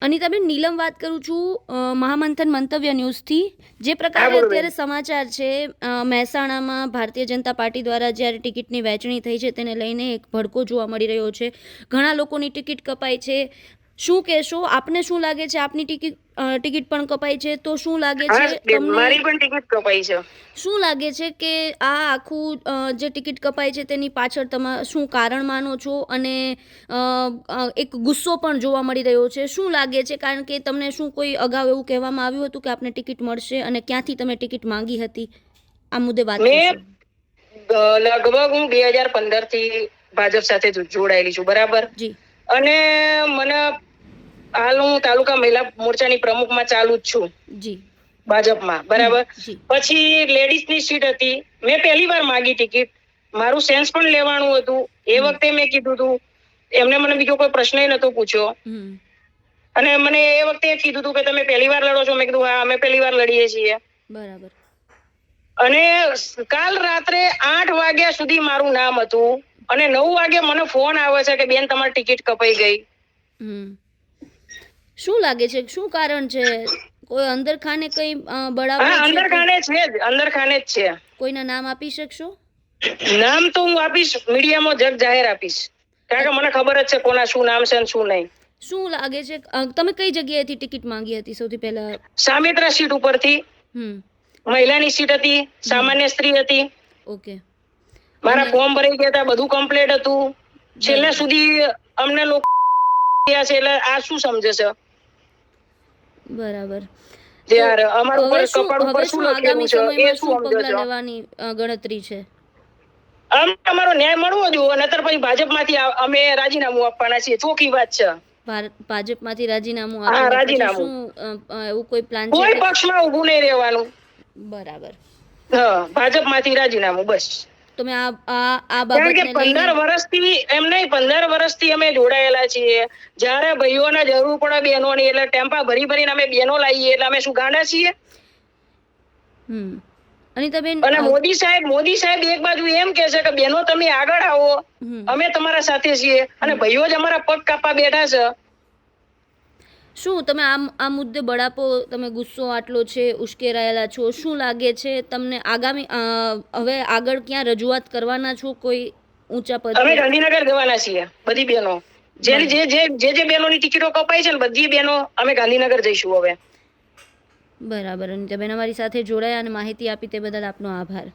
અનિતાબેન, નીલમ વાત કરું છું મહામંથન મંતવ્ય ન્યૂઝથી. જે પ્રકારે અત્યારે સમાચાર છે, મહેસાણામાં ભારતીય જનતા પાર્ટી દ્વારા જ્યારે ટિકિટની વહેંચણી થઈ છે તેને લઈને એક ભડકો જોવા મળી રહ્યો છે. ઘણા લોકોની ટિકિટ કપાઈ છે. શું કહેશો? આપને શું લાગે છે? આપની ટિકિટ પણ કપાઈ છે, તો શું લાગે છે તમને? મારી પણ ટિકિટ કપાઈ છે. શું લાગે છે કે આ આખું જે ટિકિટ કપાઈ છે તેની પાછળ તમે શું કારણ માનો છો? અને એક ગુસ્સો પણ જોવા મળી રહ્યો છે. શું લાગે છે? કારણ કે તમને શું કોઈ અગાઉ એવું કહેવામાં આવ્યું હતું કે આપને ટિકિટ મળશે, અને ક્યાંથી તમે ટિકિટ માંગી હતી? આ મુદ્દે વાત કરશો. લગભગ હું 2015 થી ભાજપ સાથે જોડાયેલી છું, બરાબર. જી. અને મને હાલ હું તાલુકા મહિલા મોરચાની પ્રમુખમાં ચાલુ જ છું. જી. ભાજપમાં, બરાબર. પછી લેડીઝની સીટ હતી, મેં પહેલી વાર માંગી ટિકિટ. મારું સેન્સ પણ લેવાનું હતું. એ વખતે મેં કીધું હતું, એમને મને બીજો કોઈ પ્રશ્ન નતો પૂછ્યો. અને મને એ વખતે કીધું હતું કે તમે પહેલી વાર લડો છો? મેં કીધું હા, અમે પહેલી વાર લડીએ છીએ. બરાબર. અને કાલ રાત્રે 8 વાગ્યા સુધી મારું નામ હતું, અને 9 વાગે મને ફોન આવે છે કે બેન તમારી ટિકિટ કપાઈ ગઈ. શું લાગે છે? શું કારણ છે? કોઈ અંદર ખાને કઈ બળાવો છે? અંદર ખાને છે જ, અંદર ખાને જ છે. કોઈના નામ આપી શકશો? નામ તો હું આપીશ, મીડિયામાં જગ જાહેર આપીશ, કારણ કે મને ખબર જ છે કોના શું નામ છે અને શું નહીં. શું લાગે છે? તમે કઈ જગ્યાએથી ટિકિટ માંગી હતી સૌથી પહેલા? સામેત્રા સીટ ઉપરથી. મહિલાની સીટ હતી, સામાન્ય સ્ત્રી હતી. ઓકે. મારા ફોર્મ ભરાઈ ગયા હતા, બધું કમ્પ્લીટ હતું. છેલ્લે સુધી અમને લોકો છે, એટલે આ શું સમજે છે? બરાબર. યાર અમાર ઉપર કપાળ ઉપર શું લખેલું છે એ શું સમજો છો? લેવાની ગણતરી છે. અમારો ન્યાય મળવો જોઈએ, નતર પછી ભાજપમાંથી અમે રાજીનામું આપવાના છીએ. ચોખ્ખી વાત છે. ભાજપમાંથી રાજીનામું આપીને રાજીનામું એવું કોઈ પ્લાન છે? કોઈ પક્ષમાં ઊભું નહીં રહેવાનું. બરાબર. હા, ભાજપમાંથી રાજીનામું, બસ. તમે આ બાબતને લઈને 15 વર્ષથી એમ નહીં, 15 વર્ષથી અમે જોડાયેલા છીએ. જ્યારે ભાઈઓને જરૂર પડે બહેનોની, એટલે ટેમ્પા ભરીને અમે બહેનો લાવીએ, એટલે અમે શું ગાંડા છીએ? અનિતાબેન, અને મોદી સાહેબ એક બાજુ એમ કે છે કે બહેનો તમે આગળ આવો, અમે તમારા સાથે છીએ, અને ભાઈઓ જ અમારા પગ કાપવા બેઠા છે. શું તમે આ મુદ્દે બળાપો, તમે ગુસ્સો આટલો છે, ઉશ્કેરાયેલા છો, શું લાગે છે તમને? આગામી હવે આગળ ક્યાં રજૂઆત કરવાના છો? કોઈ ઊંચા પદ? અમે ગાંધીનગર જવાના છીએ, બધી બહેનો. જે બહેનોની ટિકિટો કપાઈ છે ને, બધી બહેનો અમે ગાંધીનગર જઈશું હવે. બરાબર. અનિતાબેન, અમારી સાથે જોડાયા અને માહિતી આપી તે બદલ આપનો આભાર.